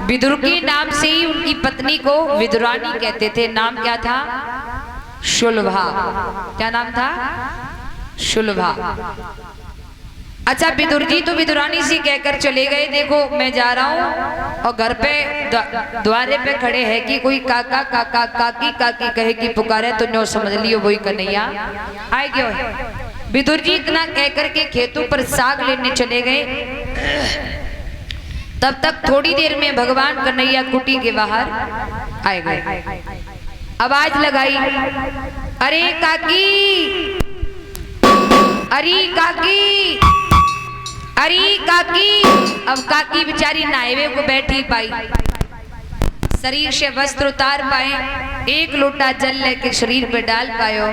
विदुर के नाम से ही उनकी पत्नी को विदुरानी कहते थे। नाम क्या था? शुलभा। क्या नाम था? शुलभा। अच्छा, विदुर जी तो विदुरानी से कहकर चले गए, देखो मैं जा रहा हूँ, और घर पे द्वारे पे खड़े हैं कि कोई काका काका काकी काकी कहे कि पुकारे तो नो समझ लियो वही कन्हैया आए क्यों है। विदुर जी इतना कहकर के खेतों पर साग लेने चले गए। तब तक थोड़ी देर में भगवान कन्हैया कुटी के बाहर आए गए। आवाज लगाई, अरे काकी, अरे काकी, अरे काकी। अब काकी बेचारी नायवे को बैठी पाई, शरीर से वस्त्र उतार पाए, एक लोटा जल लेके शरीर पे डाल पायो।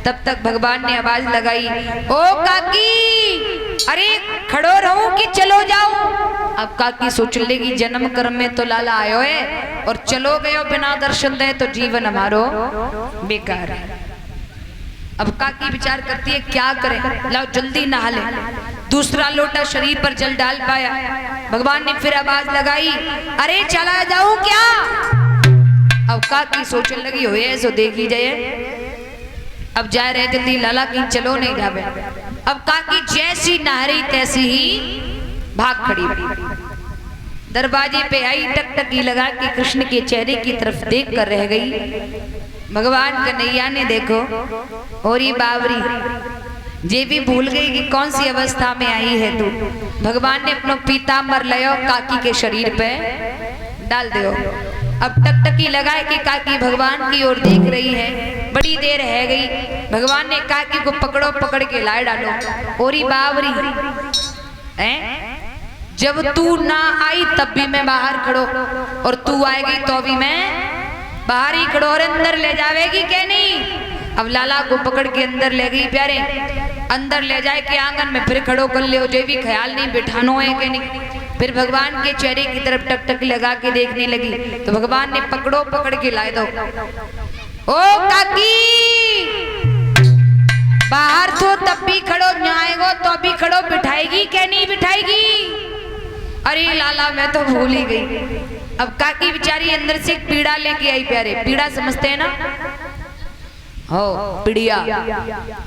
तब तक भगवान ने आवाज लगाई, ओ काकी, अरे खड़ो रहूं कि चलो जाऊं। अब काकी सोच लेगी जन्म कर्म में तो लाला आयो है, और चलो गयो बिना दर्शन दे तो जीवन हमारो बेकार है। अब काकी विचार करती है क्या करें, लाओ जल्दी नहा ले। दूसरा लोटा शरीर पर जल डाल पाया। भगवान ने फिर आवाज लगाई, अरे चला जाऊं क्या। अब काकी सोचने लगी हो ऐसो देख लीजिए, अब जा रहे जल्दी लाला कहीं चलो नहीं जावे। अब काकी जैसी नहा रही तैसी ही भाग खड़ी। दरवाजे पे आई, टकटकी लगा के कृष्ण के चेहरे की तरफ देख कर रह गई। भगवान कन्हैया ने देखो, और ये बावरी ये भी भूल गई कि कौन सी अवस्था में आई है तू। भगवान ने अपना पीताम्बर लियो काकी के शरीर पे डाल दियो। अब टकटकी लगाए कि काकी भगवान की ओर देख रही है। बड़ी देर रह गई, भगवान ने काकी को पकड़ो, पकड़ के लाए डालो। और ये बावरी जब तू ना आई तब भी मैं बाहर खड़ो, और तू आएगी तो भी मैं बाहर ही खड़ो, और अंदर ले जावेगी क्या नहीं। अब लाला को पकड़ के अंदर ले गई प्यारे, अंदर ले जाए के आंगन में फिर खड़ो कर ले, जो भी ख्याल नहीं बिठानो है कि नहीं। फिर भगवान के चेहरे की तरफ टकटक लगा के देखने लगी, तो भगवान ने पकड़ो, पकड़ के लाए दो। ओ काकी, बाहर तो तब भी खड़ो, आएगो तो भी खड़ो, बिठाएगी क्या नहीं बिठाएगी। अरे लाला मैं तो भूल ही गई। अब काकी बेचारी अंदर से पीड़ा लेके आई प्यारे। पीड़ा समझते हैं ना, हो पीड़िया,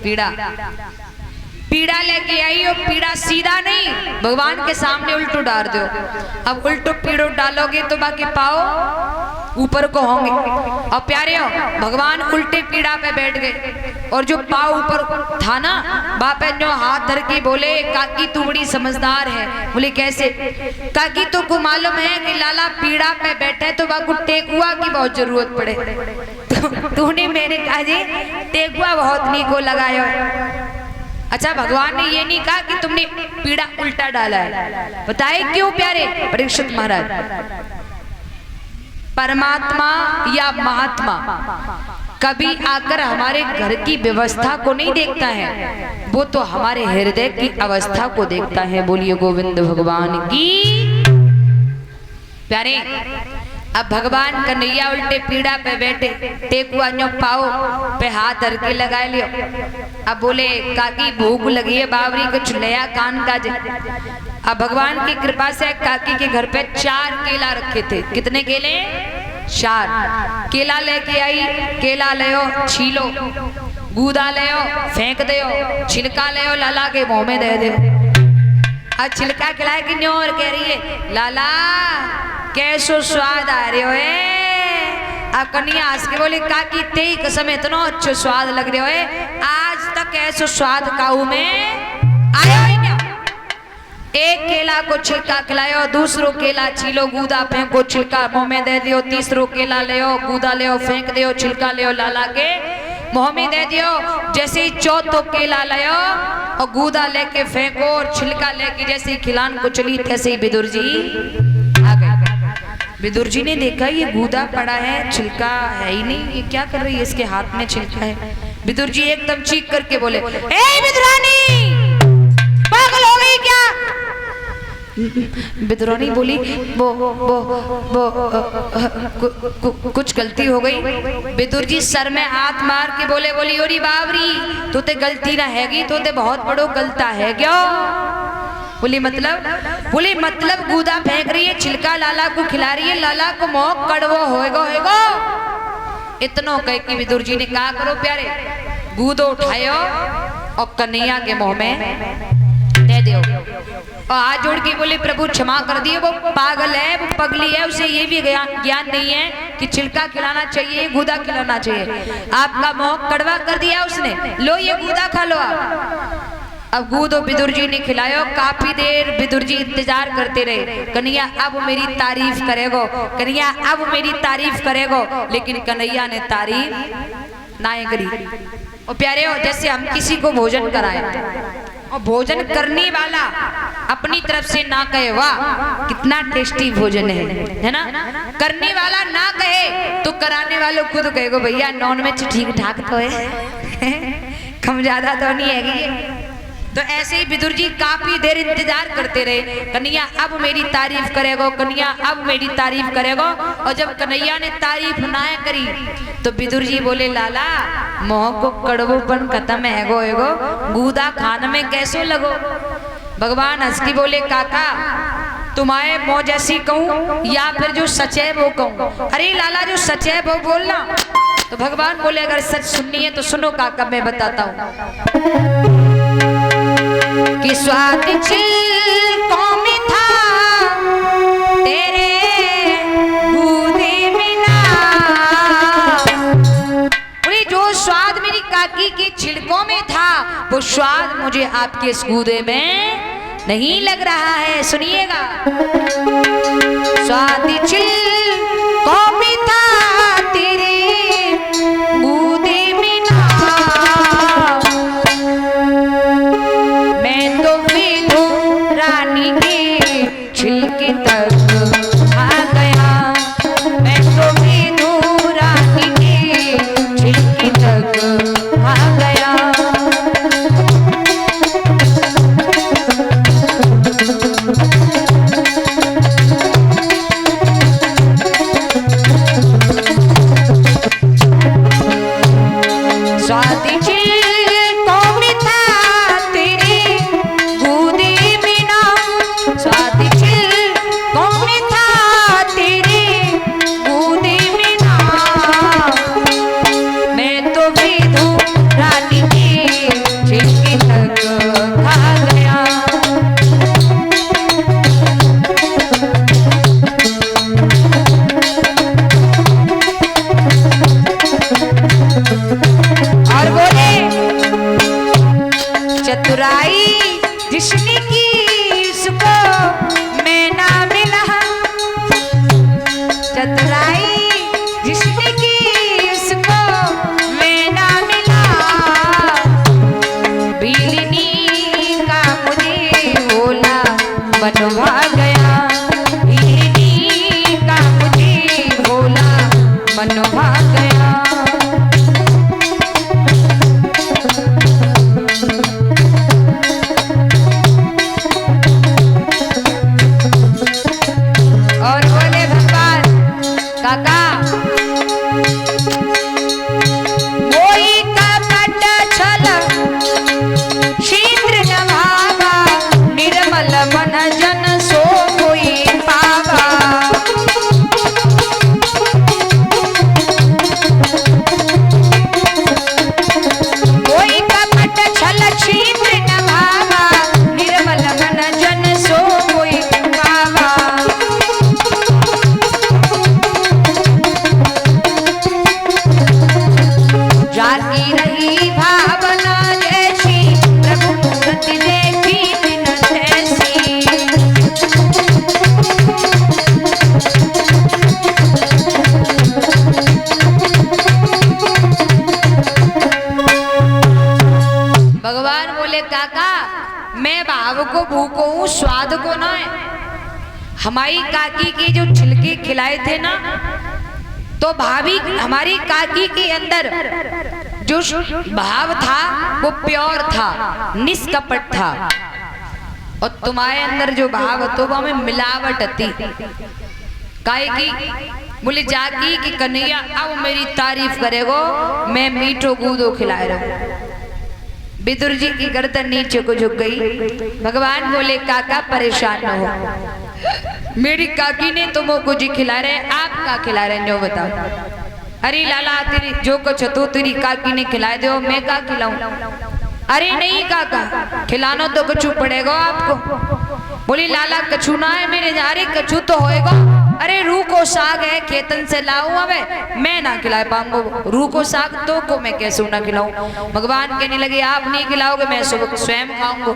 पीड़ा, पीड़ा लेके आई। और पीड़ा सीधा नहीं, भगवान के सामने उल्टो डाल दो। अब उल्टो पीड़ो डालोगे तो बाकी पाओ ऊपर को होंगे। और प्यारे हो, भगवान उल्टे पीड़ा पे बैठ गए, और जो पाव ऊपर था ना, बापे जो हाथ धर के बोले, काकी तू बड़ी समझदार है। बोले कैसे? काकी तो को मालूम है कि लाला पीड़ा पे बैठे तो बाकू टेकुआ की बहुत जरूरत पड़े, तो तूने मेरे कहा जी टेकुआ बहुत नहीं को लगायो। अच्छा, भगवान ने ये नहीं कहा कि तुमने पीड़ा उल्टा डाला है। बताए क्यों प्यारे परीक्षित महाराज? परमात्मा या महात्मा कभी आकर हमारे घर की व्यवस्था को नहीं देखता है, वो तो हमारे हृदय की अवस्था को देखता है। बोलिए गोविंद भगवान की प्यारे। अब भगवान कन्हैया उल्टे पीड़ा पे बैठे, टेकुआ न्यो पाओ पे हाथ धर के लगा लियो। अब बोले काकी भूख लगी है, बावरी कुछ नया कान का जे। अब भगवान की कृपा से काकी के घर पे 4 केला रखे थे। कितने केले? 4 केला लेके आई। केला ले छीलो, गूदा ले फेंक दो, छिलका ले लाला के मुंह में दे दो। अब छिलका खिलाए कि न्यो, और कह रही है लाला कैसो स्वाद आ रहे हो। अब कन्या हंस के बोले काकी तेरी कसम इतना अच्छा स्वाद लग रहे हो, आज तक ऐसो स्वाद काऊ में आया ही क्या। एक केला को छिलका खिलायो, दूसरो केला छीलो, गूदा फेंको, छिलका मुंह में दे दियो, तीसरो केला ले गूदा ले फेंक दियो, छिलका ले लाला के मुंह में दे दियो। जैसे ही चौथो केला ले और गूदा लेके फेंको और छिलका लेके जैसे ही खिलान को चली, तैसे ही विदुर जी आ गए। विदुर जी ने देखा ये गूदा पड़ा है, छिलका है ही नहीं, ये क्या कर रही है, इसके हाथ में छिलका है। विदुर जी एकदम चीख करके बोले, ए विदुरानी पागल हो गई क्या। विदुरानी बोली कुछ गलती हो गई। विदुर जी सर में हाथ मार के बोले ओरी बावरी तो ते गलती ना हैगी, तो ते बहुत बड़ो गलता है क्या। बोले मतलब गूदा फेंक रही है, छिलका लाला को खिला रही है, लाला को मोह कड़वो होएगो। इतनो कह के विदुर जी ने कहा करो प्यारे, गूदो उठायो और कन्हैया के मुंह में दे दो। और हाथ जोड़ के बोले प्रभु क्षमा कर दिए, वो पागल है, वो पगली है, उसे ये भी ज्ञान नहीं है कि छिलका खिलाना चाहिए, गूदा खिलाना चाहिए। आपका मुंह कड़वा कर दिया उसने, लो ये गूदा खा लो आप। अब गूदो विदुर जी ने खिलायो। काफी देर विदुर जी इंतजार करते रहे, कन्हैया अब मेरी तारीफ करेगो, कन्हैया अब मेरी तारीफ करेगो। लेकिन कन्हैया ने तारीफ ना करी। और प्यारे हो, जैसे हम किसी को भोजन कराए और भोजन करने वाला अपनी तरफ से ना कहे वाह कितना टेस्टी भोजन है ना, करने वाला ना कहे तो कराने वालों खुद कहेगो भैया नॉन वेज ठीक ठाक तो है कम ज्यादा तो नहीं है। तो ऐसे ही विदुर जी काफी देर इंतजार करते रहे, कन्हैया अब मेरी तारीफ करेगो, कन्हैया अब मेरी तारीफ करेगो। और जब कन्हैया ने तारीफ ना करी तो विदुर जी बोले लाला मोह को कड़वोपन खत्म हैगो एगो, गूदा खान में कैसो लगो। भगवान हंस के बोले काका तुम्हारे मोह जैसी कहूँ या फिर जो सच है वो कहूँ। अरे लाला जो सच है वो बोलना। तो भगवान बोले अगर सच सुननी है तो सुनो काका, मैं बताता हूँ कि स्वाद छिलकों में था तेरे गूदे में ना। बोले जो स्वाद मेरी काकी के छिलकों में था वो स्वाद मुझे आपके इस गूदे में नहीं लग रहा है। सुनिएगा, स्वाद छिलकों में था तेरे गूदे में ना, मैं तो विधु रानी के छिलके तक आ गया, मैं तो विधु रानी के छिलके तक आ गया। जिसने की उसको मैं ना मिला, चतुराई जिसने की उसको मैं ना मिला, बिजली का मुझे भोला बनवा गया, बिजली का मुझे भोला बनवा गया। को भूखो हूँ स्वाद को ना है। हमारी काकी के जो छिलके खिलाए थे ना, तो भाभी हमारी काकी के अंदर जो भाव था वो प्योर था, निष्कपट था, और तुम्हारे अंदर जो भाव तो वो हमें मिलावट थी। काहे की बोले जाकी कि कन्हैया अब मेरी तारीफ करेगो, मैं मीठो गूदो खिलाए रहूं। विदुर जी की गर्दन नीचे को झुक गई। भगवान बोले काका परेशान न हो, मेरी काकी ने तुमको कुछ खिला रहे, आप का खिला रहे जो बताओ। अरे लाला तेरी जो कुछ तो तेरी काकी ने खिला दो, मैं का खिलाऊं? अरे नहीं काका खिलाना तो कछु पड़ेगा आपको। बोली लाला कछु ना है मेरे, अरे कछु तो होएगा। अरे रूह को साग है खेतन से लाऊं, अबे मैं ना खिला पाऊंगा रूह को साग, तो को मैं कैसे ना खिलाऊं। भगवान कहने लगे आप नहीं खिलाओगे, मैं स्वयं खाऊंगा।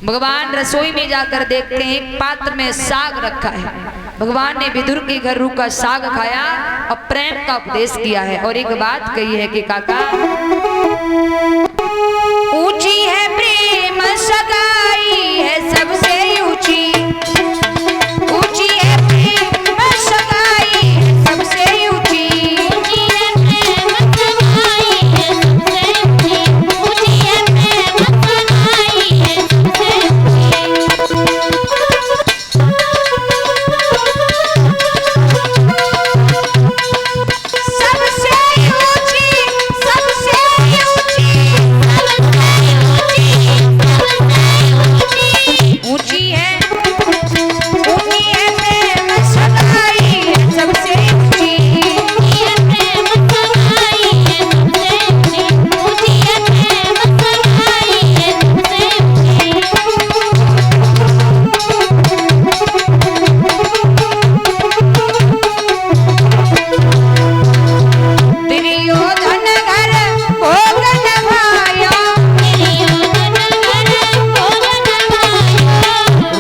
भगवान रसोई में जाकर देखते हैं एक पात्र में साग रखा है। भगवान ने विदुर के घर रूह का साग खाया और प्रेम का उपदेश किया है और एक बात कही है कि काका ऊंची है प्रेम सगाई है सबसे ऊंची, ऊंची है प्रेम सगाई है सबसे ऊंची, ऊंची है प्रेम सगाई है सबसे ऊंची, ऊंची है प्रेम सगाई है सबसे ऊंची, सबसे ऊंची, ऊंची है, ऊंची है प्रेम सगाई है सबसे ऊंची, ऊंची है प्रेम सगाई है सबसे ऊंची, ऊंची है प्रेम सगाई है सबसे दुर्योधन घर भोग नभाया,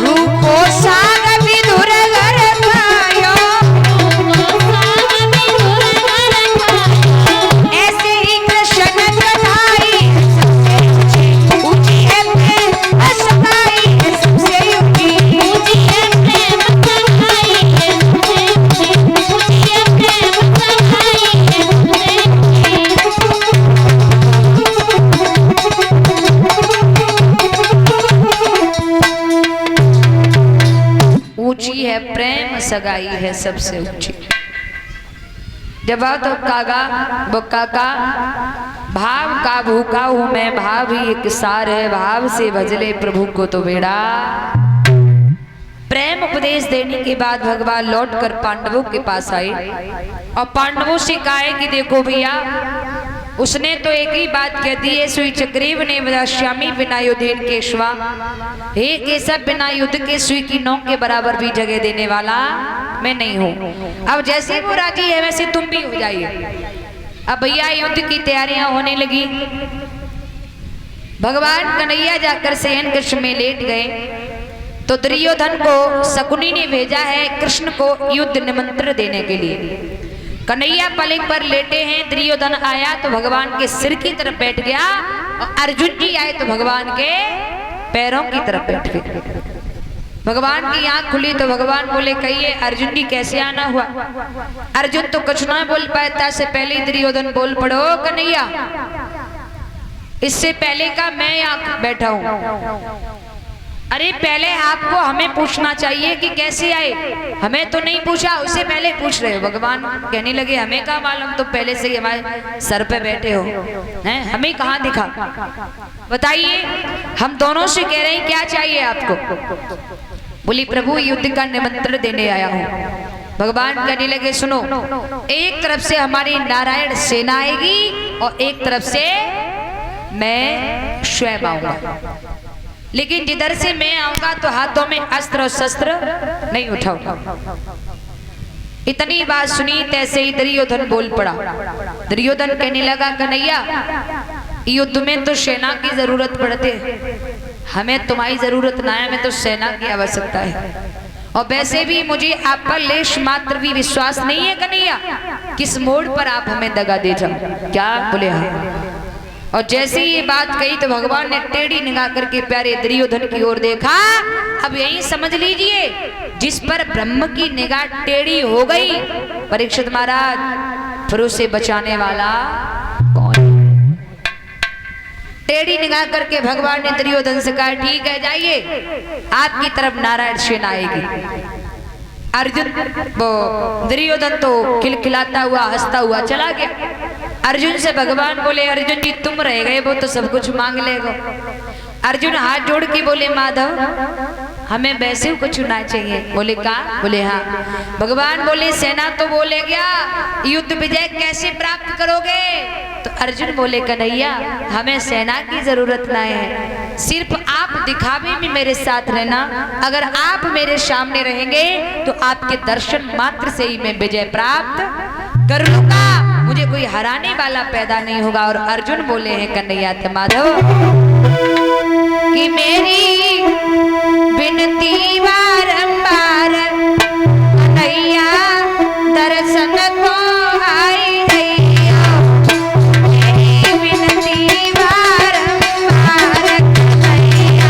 रूह को साग विदुर घर खायो, ऐसे ही कृष्ण कथाई सबसे ऊंची, ऊंची है प्रेम सगाई है सबसे ऊंची, ऊंची है प्रेम सगाई है सबसे ऊंची, ऊंची है प्रेम सगाई है सबसे ऊंची है प्रेम सगाई है सबसे ऊंची। जब तो कागा वो काका भाव का भूखा हूं मैं, भाव ही एक सार है, भाव से भजले प्रभु को तो बेड़ा। प्रेम उपदेश देने के बाद भगवान लौटकर पांडवों के पास आए और पांडवों से कहा कि देखो भैया उसने तो एक ही बात कह दी है, सुई चक्रीव ने वदाश्यामी बिना युद्धेन केशवा, हे केशव बिना युद्ध के सुई की नोक के बराबर भी जगह देने वाला मैं नहीं हूँ। अब जैसे वो राजी है वैसे तुम भी हो जाइए। अब भैया युद्ध की तैयारियां होने लगी। भगवान कन्हैया जाकर शयन कक्ष में लेट गए तो दुर्योधन को शकुनी ने भेजा है कृष्ण को युद्ध निमंत्रण देने के लिए। कन्हैया पलंग पर लेटे हैं, दुर्योधन आया तो भगवान के सिर की तरफ बैठ गया और अर्जुन जी आए तो भगवान के पैरों की तरफ बैठ गए। भगवान की आंख खुली तो भगवान बोले कहिए अर्जुन जी कैसे आना हुआ? अर्जुन तो कुछ ना बोल पाया से पहले ही दुर्योधन बोल पड़ो कन्हैया, इससे पहले का मैं यहाँ बैठा हूँ। अरे पहले आपको हमें पूछना चाहिए कि कैसे आए, हमें तो नहीं पूछा, उससे पहले पूछ रहे हो। भगवान कहने लगे हमें कहाँ मालूम, तो पहले से ही हमारे सर पे बैठे हो हैं, हमें कहाँ दिखा? बताइए, हम दोनों से कह रहे हैं क्या चाहिए आपको? बोली प्रभु युद्ध का निमंत्रण देने आया हूँ। भगवान कहने लगे सुनो, एक तरफ से हमारी नारायण सेना आएगी और एक तरफ से मैं स्वयं आऊंगा, लेकिन जिधर से मैं आऊंगा तो हाथों में अस्त्र और शस्त्र नहीं उठाऊंगा। इतनी बात सुनी तैसे ही दुर्योधन बोल पड़ा। दुर्योधन कहने लगा कन्हैया युद्ध में तो सेना की जरूरत पड़ती है, हमें तुम्हारी जरूरत ना है, हमें तो सेना की आवश्यकता है। और वैसे भी मुझे आप पर लेश मात्र भी विश्वास नहीं है कन्हैया, किस मोड़ पर आप हमें दगा दे जाओ। क्या बोले? हाँ। और जैसे ही ये बात कही तो भगवान ने टेढ़ी निगाह करके प्यारे दुर्योधन की ओर देखा। अब यही समझ लीजिए, जिस पर ब्रह्म की निगाह टेढ़ी हो गई परीक्षित महाराज, फिर उसे बचाने वाला कौन? टेढ़ी निगाह करके भगवान ने दुर्योधन से कहा ठीक है जाइए, आपकी तरफ नारायण सेना आएगी। अर्जुन वो दुर्योधन तो खिलखिलाता हुआ हंसता हुआ चला गया। अर्जुन से भगवान बोले अर्जुन जी तुम रह गए वो तो सब कुछ मांग लेगा। अर्जुन हाथ जोड़ के बोले माधव हमें वैसे कुछ ना चाहिए। बोले का? बोले हाँ। भगवान बोले सेना तो बोले क्या, युद्ध विजय कैसे प्राप्त करोगे? तो अर्जुन बोले कन्हैया हमें सेना की जरूरत ना है, सिर्फ आप दिखावे में मेरे साथ रहना। अगर आप मेरे सामने रहेंगे तो आपके दर्शन मात्र से ही मैं विजय प्राप्त कर लूंगा, मुझे कोई हराने वाला पैदा नहीं होगा। और अर्जुन बोले हैं कन्हैया ते माधव कि मेरी विनती बारंबार कन्हैया दर्शन को आई रैया। मेरी विनती बारंबार कन्हैया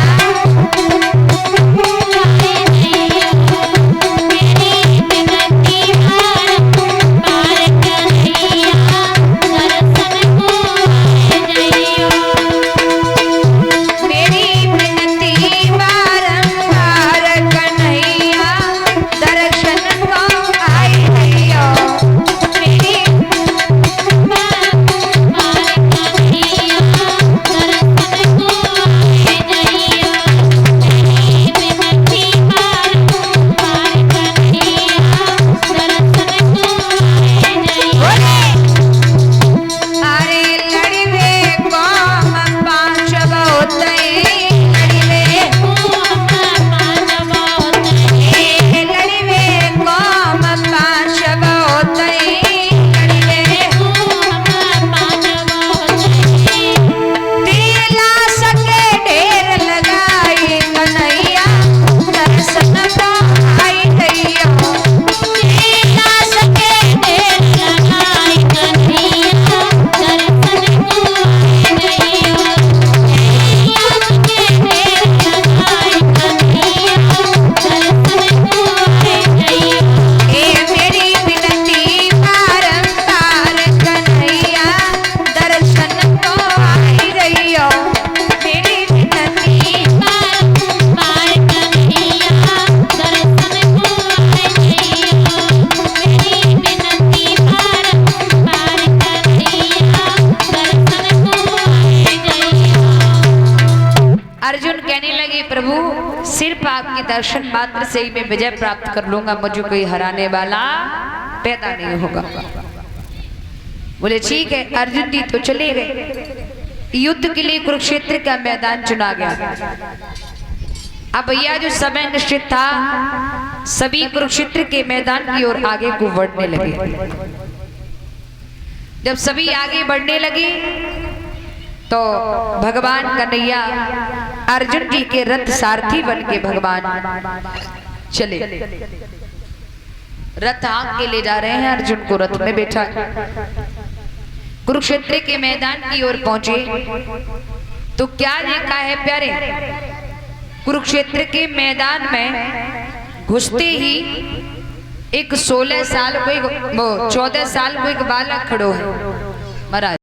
सिर्फ आपके दर्शन मात्र से ही मैं विजय प्राप्त कर लूंगा, मुझे कोई हराने वाला पैदा नहीं होगा। बोले ठीक है। अर्जुन जी तो चले गए। युद्ध के लिए कुरुक्षेत्र का मैदान चुना गया। अब भैया जो समय निश्चित था सभी कुरुक्षेत्र के मैदान की ओर आगे को बढ़ने लगे। जब सभी आगे बढ़ने लगे तो भगवान कन्हैया अर्जुन जी के रथ सारथी बन के भगवान चले। रथ आग के ले जा रहे हैं, अर्जुन को रथ में बैठा। कुरुक्षेत्र के मैदान की ओर पहुंचे तो क्या देखा है प्यारे, कुरुक्षेत्र के मैदान में घुसते ही एक 16 साल को 14 साल को एक बालक खड़ो है महाराज।